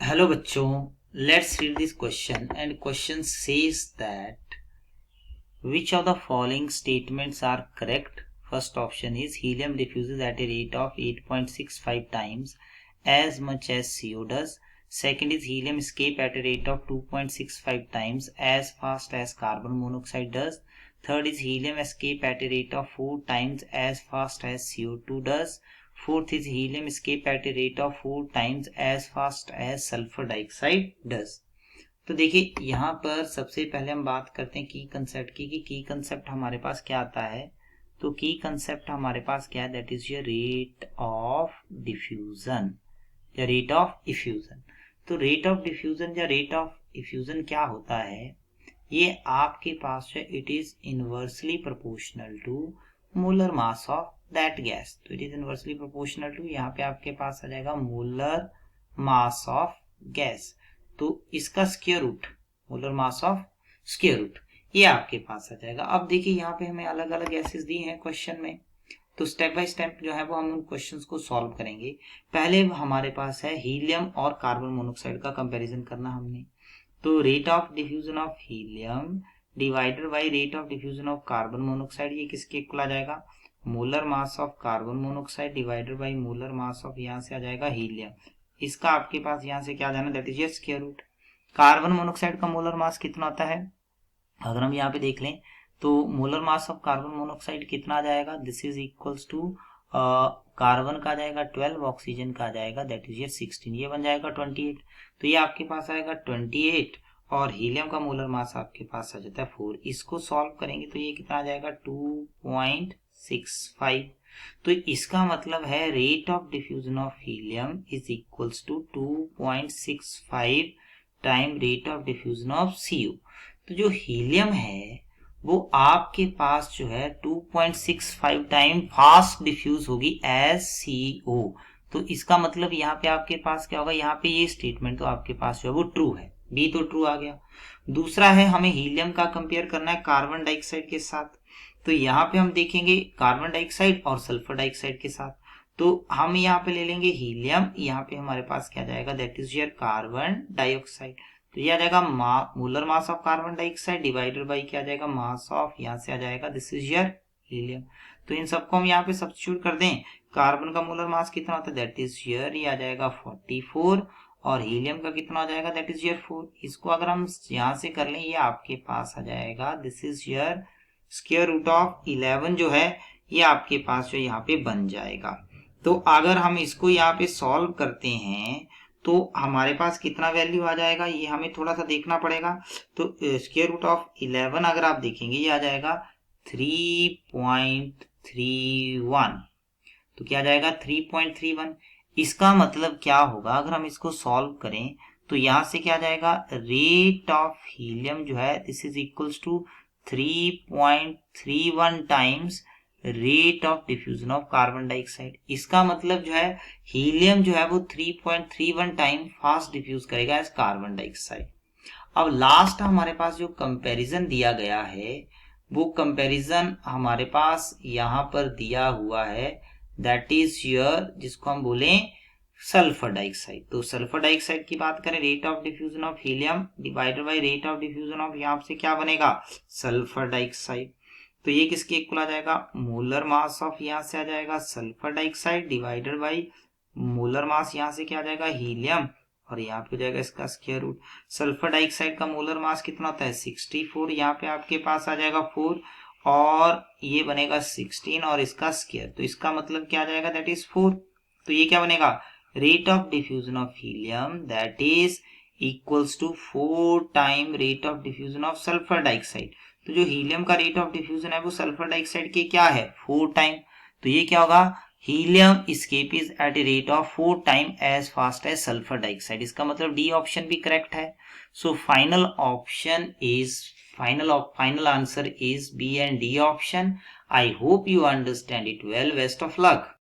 Hello बच्चों, let's read this question and question says that which of the following statements are correct? First option is helium diffuses at a rate of 8.65 times as much as CO does. Second is helium escape at a rate of 2.65 times as fast as carbon monoxide does. Third is helium escape at a rate of 4 times as fast as CO2 does. Fourth is helium escape at a rate of 4 times as fast as sulfur dioxide does. तो देखिए यहाँ पर सबसे पहले हम बात करते हैं की कंसेप्ट की कि की कंसेप्ट हमारे पास क्या आता है। तो की कंसेप्ट हमारे पास क्या है, that is your rate of diffusion या रेट ऑफ इफ्यूजन। तो रेट ऑफ डिफ्यूजन या रेट ऑफ इफ्यूजन क्या होता है, ये आपके पास है it is inversely proportional to molar mass of that gas. तो it is inversely proportional to, यहाँ पे आपके पास आ जाएगा मोलर मास ऑफ गैस। तो इसका square root molar mass of square root ये आपके पास आ जाएगा। अब देखिए यहाँ पे हमें अलग अलग गैसेस दी हैं क्वेश्चन में, तो स्टेप बाय स्टेप जो है वो हम उन क्वेश्चंस को सॉल्व करेंगे। पहले हमारे पास है हीलियम और कार्बन मोनोऑक्साइड का कंपैरिजन करना हमने। तो rate of diffusion of helium divided by rate of diffusion of carbon monoxide, ये किसके इक्वल आ जाएगा, molar mass of carbon monoxide divided by molar mass of, यहाँ से आ जाएगा हीलियम। इसका आपके पास यहाँ से क्या जाना, that is your square root. Carbon monoxide का मोलर मास कितना होता है, अगर हम यहाँ पे देख लें तो molar mass of carbon monoxide कितना आ जाएगा, this is equals to carbon का आ जाएगा 12, ऑक्सीजन का आ जाएगा दैट इज योर 16, ये बन जाएगा 28। तो ये आपके पास आएगा 28 और हीलियम का मोलर मास आपके पास आ जाता है 4। इसको सॉल्व करेंगे तो ये कितना आ जाएगा 2.65। तो इसका मतलब है rate of diffusion of helium is equals to 2.65 time rate of diffusion of CO। तो जो हीलियम है वो आपके पास जो है 2.65 टाइम फास्ट डिफ्यूज होगी एज CO। तो इसका मतलब यहाँ पे आपके पास क्या होगा, यहाँ पे ये स्टेटमेंट तो आपके पास जो है वो ट्रू है, बी तो ट्रू आ गया। दूसरा है हमें हीलियम का कंपेयर करना है कार्बन डाइऑक्साइड के साथ। तो यहाँ पे हम देखेंगे कार्बन डाइऑक्साइड और सल्फर डाइऑक्साइड के साथ। तो हम यहाँ पे ले लेंगे हीलियम, यहाँ पे हमारे पास क्या जाएगा, that is your carbon dioxide. तो ये आ जाएगा molar mass of carbon dioxide divided by क्या आ जाएगा, मास ऑफ, यहाँ से आ जाएगा दिस इज योर हीलियम। तो इन सबको हम यहाँ पे सब्स्टिट्यूट कर दें, कार्बन का मोलर मास कितना होता है, दैट इज योर, ये आ जाएगा 44 और हीलियम का कितना आ जाएगा, दैट इज योर 4। इसको अगर हम यहाँ से कर लें, ये आपके पास आ जाएगा this is your square root of 11 जो है ये आपके पास जो यहाँ पे बन जाएगा। तो अगर हम इसको यहाँ पे सॉल्व करते हैं तो हमारे पास कितना वैल्यू आ जाएगा, ये हमें थोड़ा सा देखना पड़ेगा। तो स्क्वायर रूट ऑफ 11 अगर आप देखेंगे ये आ जाएगा 3.31। तो क्या जाएगा 3.31। इसका मतलब क्या होगा, अगर हम इसको सॉल्व करें तो यहां से क्या जाएगा, रेट ऑफ हीलियम जो है this is equals to 3.31 times rate of diffusion of carbon dioxide. इसका मतलब जो है हीलियम जो है वो 3.31 टाइम फास्ट डिफ्यूज करेगा एज कार्बन डाइऑक्साइड। अब लास्ट हमारे पास जो कंपैरिजन दिया गया है वो कंपैरिजन हमारे पास यहाँ पर दिया हुआ है, दैट इज योर, जिसको हम बोलें सल्फर डाइऑक्साइड। तो सल्फर डाइऑक्साइड की बात करें, rate of diffusion of helium divided by rate of diffusion of, यहाँ से क्या बनेगा, सल्फर डाइऑक्साइड। तो ये किसके इक्वल आ जाएगा, मोलर मास ऑफ, यहाँ से आ जाएगा sulphur dioxide divided by molar mass, यहाँ से क्या आ जाएगा हीलियम और यहाँ पे हो जाएगा इसका स्क्वायर रूट। सल्फर डाइऑक्साइड का मोलर मास कितना होता है 64, यहाँ पे आपके पास आ जाएगा 4 और ये बनेगा 16 और इसका स्क्वायर, तो इसका मतलब क्या आ जाएगा, दैट इज 4। तो ये क्या बनेगा, rate of diffusion of helium that is equals to 4 time rate of diffusion of sulphur dioxide. तो जो हीलियम का रेट ऑफ डिफ्यूजन है वो सल्फर डाइऑक्साइड के क्या है 4 टाइम। तो ये क्या होगा, helium escape is at a rate of 4 times as fast as sulfur dioxide। इसका मतलब डी ऑप्शन भी करेक्ट है। So final option is final answer is B and D option. I hope you understand it well. Best of luck.